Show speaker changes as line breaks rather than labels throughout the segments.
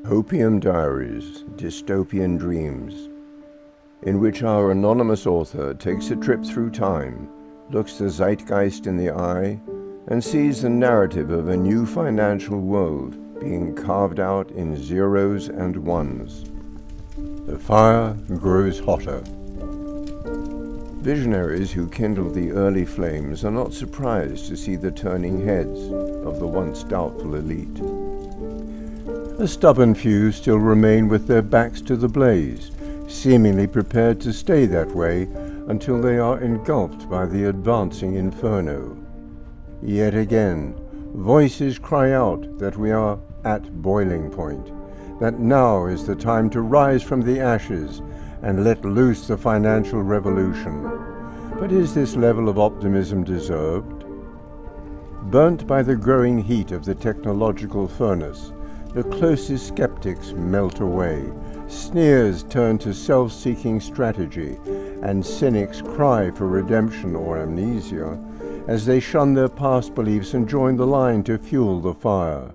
Hopium Diaries, Dystopian Dreams, in which our anonymous author takes a trip through time, looks the zeitgeist in the eye, and sees the narrative of a new financial world being carved out in zeros and ones. The fire grows hotter. Visionaries who kindled the early flames are not surprised to see the turning heads of the once doubtful elite. A stubborn few still remain with their backs to the blaze, seemingly prepared to stay that way until they are engulfed by the advancing inferno. Yet again, voices cry out that we are at boiling point, that now is the time to rise from the ashes and let loose the financial revolution. But is this level of optimism deserved? Burnt by the growing heat of the technological furnace, the closest skeptics melt away, sneers turn to self-seeking strategy, and cynics cry for redemption or amnesia as they shun their past beliefs and join the line to fuel the fire.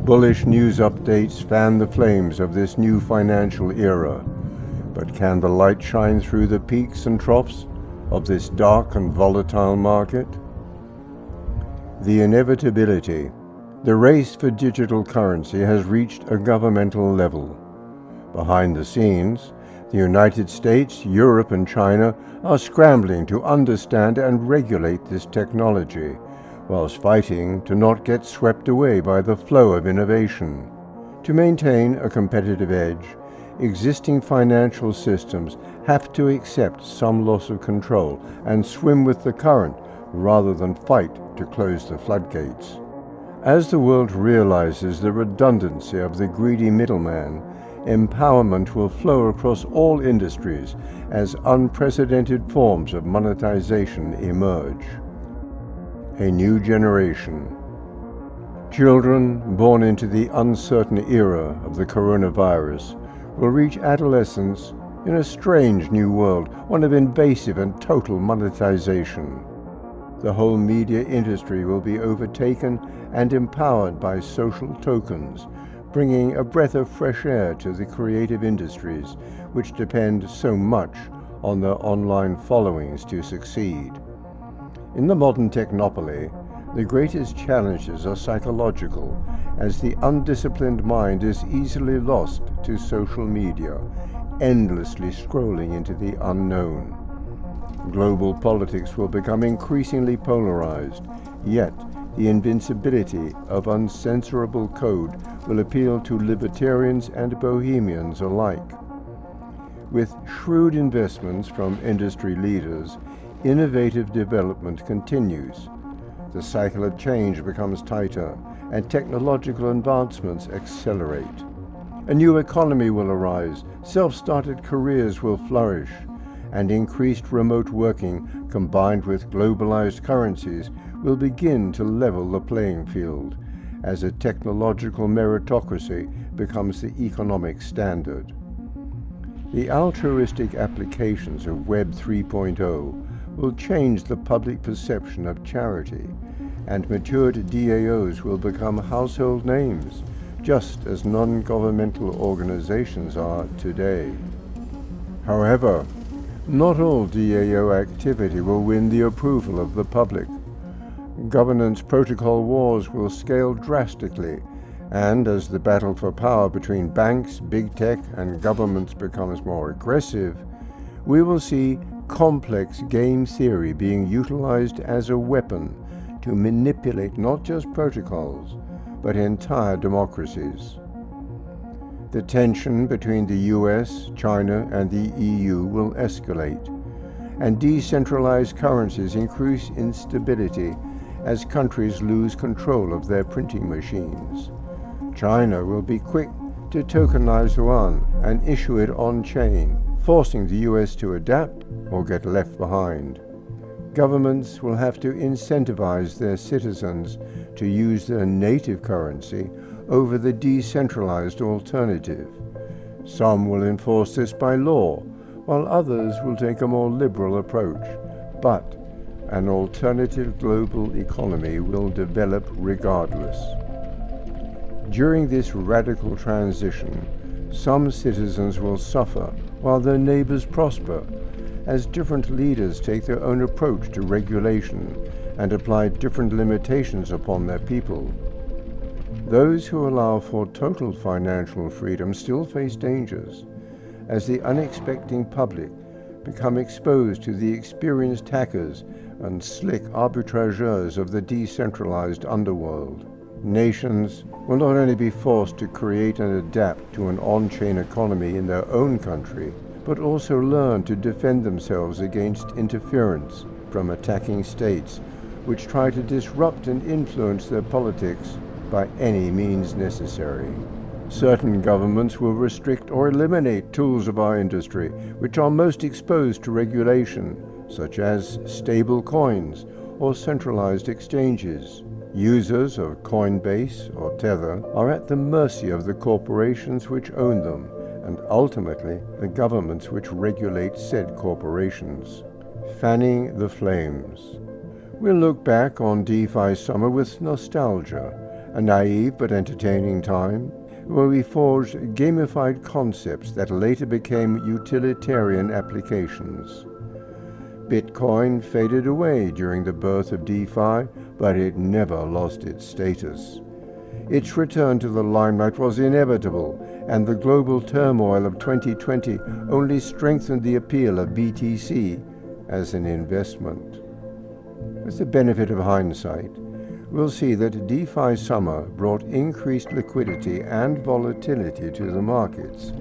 Bullish news updates fan the flames of this new financial era, but can the light shine through the peaks and troughs of this dark and volatile market? The inevitability, the race for digital currency has reached a governmental level. Behind the scenes, the United States, Europe, and China are scrambling to understand and regulate this technology, whilst fighting to not get swept away by the flow of innovation. To maintain a competitive edge, existing financial systems have to accept some loss of control and swim with the current rather than fight to close the floodgates. As the world realizes the redundancy of the greedy middleman, empowerment will flow across all industries as unprecedented forms of monetization emerge. A new generation. Children born into the uncertain era of the coronavirus will reach adolescence in a strange new world, one of invasive and total monetization. The whole media industry will be overtaken and empowered by social tokens, bringing a breath of fresh air to the creative industries, which depend so much on their online followings to succeed. In the modern technopoly, the greatest challenges are psychological, as the undisciplined mind is easily lost to social media, endlessly scrolling into the unknown. Global politics will become increasingly polarized, yet the invincibility of uncensorable code will appeal to libertarians and bohemians alike. With shrewd investments from industry leaders, innovative development continues. The cycle of change becomes tighter, and technological advancements accelerate. A new economy will arise, self-started careers will flourish, and increased remote working combined with globalized currencies will begin to level the playing field as a technological meritocracy becomes the economic standard. The altruistic applications of Web 3.0 will change the public perception of charity, and matured DAOs will become household names, just as non-governmental organizations are today. However, not all DAO activity will win the approval of the public. Governance protocol wars will scale drastically, and as the battle for power between banks, big tech, and governments becomes more aggressive, we will see complex game theory being utilized as a weapon to manipulate not just protocols, but entire democracies. The tension between the US, China, and the EU will escalate, and decentralized currencies increase instability as countries lose control of their printing machines. China will be quick to tokenize yuan and issue it on-chain, forcing the US to adapt or get left behind. Governments will have to incentivize their citizens to use their native currency over the decentralized alternative. Some will enforce this by law, while others will take a more liberal approach, but an alternative global economy will develop regardless. During this radical transition, some citizens will suffer while their neighbors prosper, as different leaders take their own approach to regulation and apply different limitations upon their people. Those who allow for total financial freedom still face dangers, as the unexpecting public become exposed to the experienced hackers and slick arbitrageurs of the decentralized underworld. Nations will not only be forced to create and adapt to an on-chain economy in their own country, but also learn to defend themselves against interference from attacking states which try to disrupt and influence their politics by any means necessary. Certain governments will restrict or eliminate tools of our industry which are most exposed to regulation, such as stable coins or centralized exchanges. Users of Coinbase or Tether are at the mercy of the corporations which own them, and ultimately the governments which regulate said corporations. Fanning the flames. We'll look back on DeFi summer with nostalgia, a naive but entertaining time where we forged gamified concepts that later became utilitarian applications. Bitcoin faded away during the birth of DeFi, but it never lost its status. Its return to the limelight was inevitable, and the global turmoil of 2020 only strengthened the appeal of BTC as an investment. With the benefit of hindsight, we'll see that DeFi summer brought increased liquidity and volatility to the markets,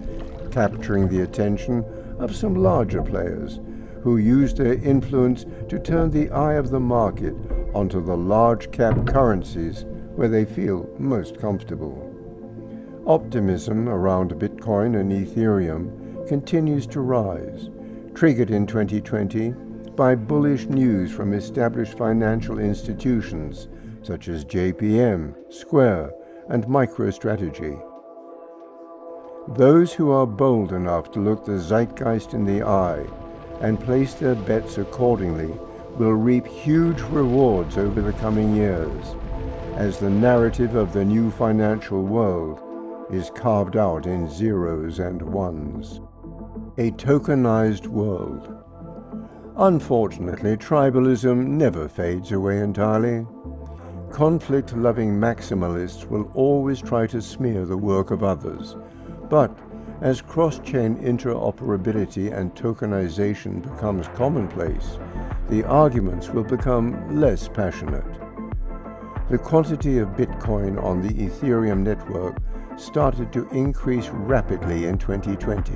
capturing the attention of some larger players who used their influence to turn the eye of the market onto the large-cap currencies where they feel most comfortable. Optimism around Bitcoin and Ethereum continues to rise, triggered in 2020 by bullish news from established financial institutions such as JPM, Square, and MicroStrategy. Those who are bold enough to look the zeitgeist in the eye and place their bets accordingly will reap huge rewards over the coming years, as the narrative of the new financial world is carved out in zeros and ones. A tokenized world. Unfortunately, tribalism never fades away entirely. Conflict-loving maximalists will always try to smear the work of others, but as cross-chain interoperability and tokenization becomes commonplace, the arguments will become less passionate. The quantity of Bitcoin on the Ethereum network started to increase rapidly in 2020.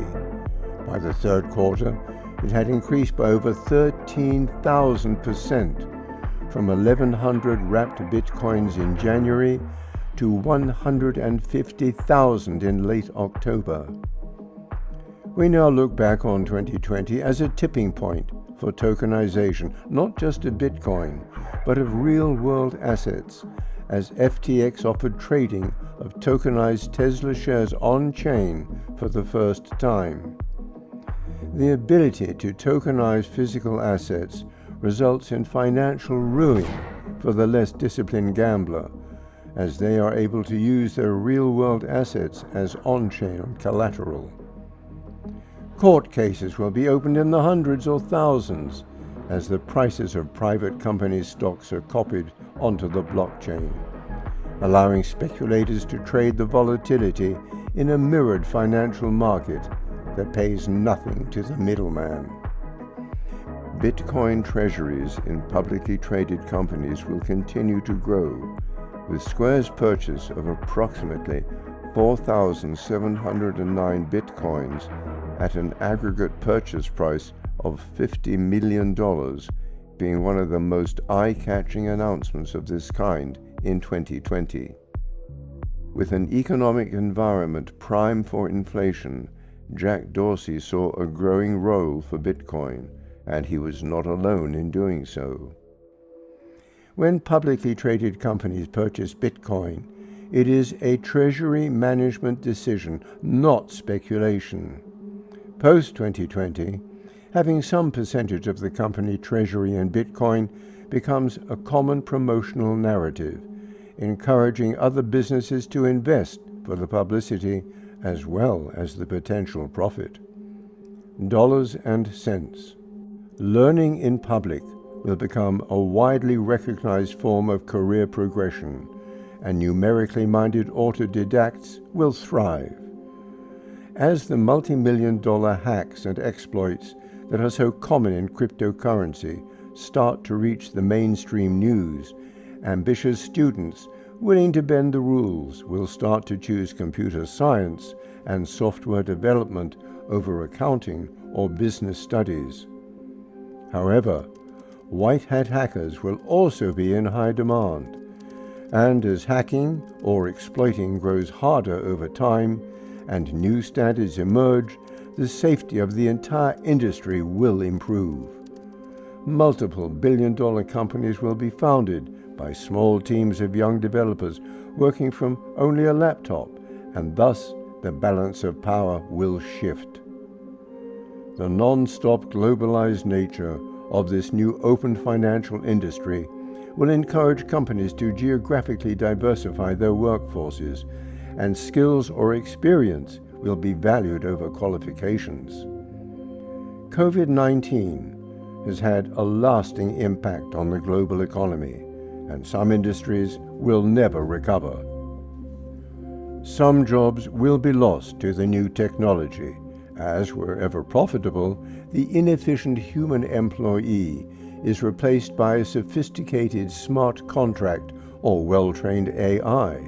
By the third quarter, it had increased by over 13,000%, from 1,100 wrapped Bitcoins in January to 150,000 in late October. We now look back on 2020 as a tipping point for tokenization, not just of Bitcoin, but of real-world assets, as FTX offered trading of tokenized Tesla shares on-chain for the first time. The ability to tokenize physical assets results in financial ruin for the less disciplined gambler, as they are able to use their real-world assets as on-chain collateral. Court cases will be opened in the hundreds or thousands as the prices of private companies' stocks are copied onto the blockchain, allowing speculators to trade the volatility in a mirrored financial market that pays nothing to the middleman. Bitcoin treasuries in publicly traded companies will continue to grow, with Square's purchase of approximately 4,709 Bitcoins at an aggregate purchase price of $50 million being one of the most eye-catching announcements of this kind in 2020. With an economic environment prime for inflation, Jack Dorsey saw a growing role for Bitcoin, and he was not alone in doing so. When publicly traded companies purchase Bitcoin, it is a treasury management decision, not speculation. Post-2020, having some percentage of the company treasury in Bitcoin becomes a common promotional narrative, encouraging other businesses to invest for the publicity as well as the potential profit. Dollars and cents. Learning in public will become a widely recognized form of career progression, and numerically minded autodidacts will thrive. As the multi-million-dollar hacks and exploits that are so common in cryptocurrency start to reach the mainstream news, ambitious students willing to bend the rules will start to choose computer science and software development over accounting or business studies. However, white hat hackers will also be in high demand, and as hacking or exploiting grows harder over time and new standards emerge, the safety of the entire industry will improve. Multiple billion-dollar companies will be founded by small teams of young developers working from only a laptop, and thus the balance of power will shift. The non-stop globalized nature of this new open financial industry will encourage companies to geographically diversify their workforces, and skills or experience will be valued over qualifications. COVID-19 has had a lasting impact on the global economy, and some industries will never recover. Some jobs will be lost to the new technology, as wherever profitable, the inefficient human employee is replaced by a sophisticated smart contract or well-trained AI.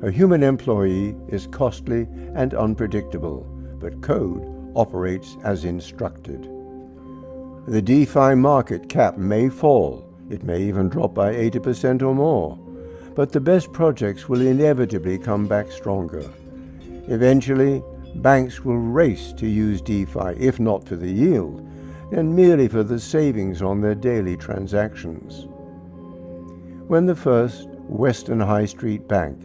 A human employee is costly and unpredictable, but code operates as instructed. The DeFi market cap may fall, it may even drop by 80% or more, but the best projects will inevitably come back stronger. Eventually, banks will race to use DeFi, if not for the yield, then merely for the savings on their daily transactions. When the first Western High Street bank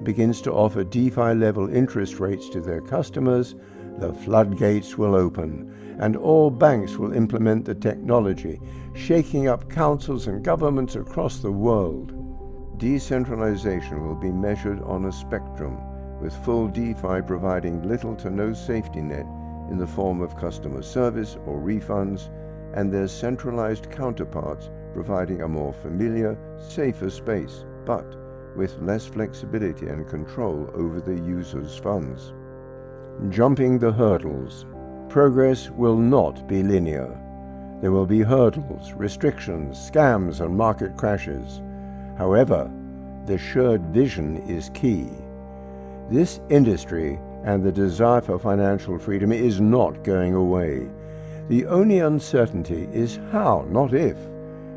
begins to offer DeFi-level interest rates to their customers, the floodgates will open, and all banks will implement the technology, shaking up councils and governments across the world. Decentralization will be measured on a spectrum, with full DeFi providing little to no safety net in the form of customer service or refunds, and their centralized counterparts providing a more familiar, safer space, but with less flexibility and control over the user's funds. Jumping the hurdles. Progress will not be linear. There will be hurdles, restrictions, scams, and market crashes. However, the shared vision is key. This industry and the desire for financial freedom is not going away. The only uncertainty is how, not if,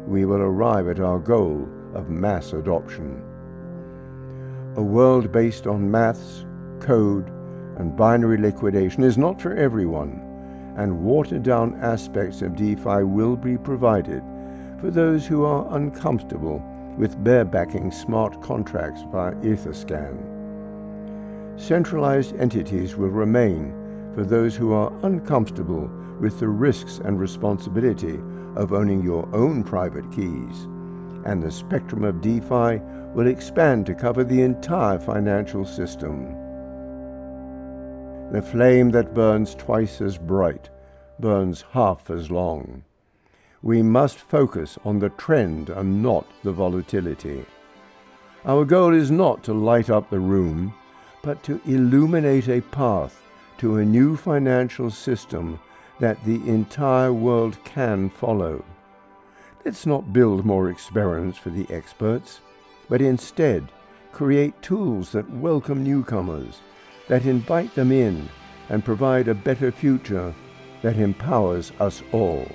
we will arrive at our goal of mass adoption. A world based on maths, code, and binary liquidation is not for everyone, and watered-down aspects of DeFi will be provided for those who are uncomfortable with barebacking smart contracts via Etherscan. Centralized entities will remain for those who are uncomfortable with the risks and responsibility of owning your own private keys, and the spectrum of DeFi will expand to cover the entire financial system. The flame that burns twice as bright burns half as long. We must focus on the trend and not the volatility. Our goal is not to light up the room, but to illuminate a path to a new financial system that the entire world can follow. Let's not build more experiments for the experts, but instead create tools that welcome newcomers, that invite them in, and provide a better future that empowers us all.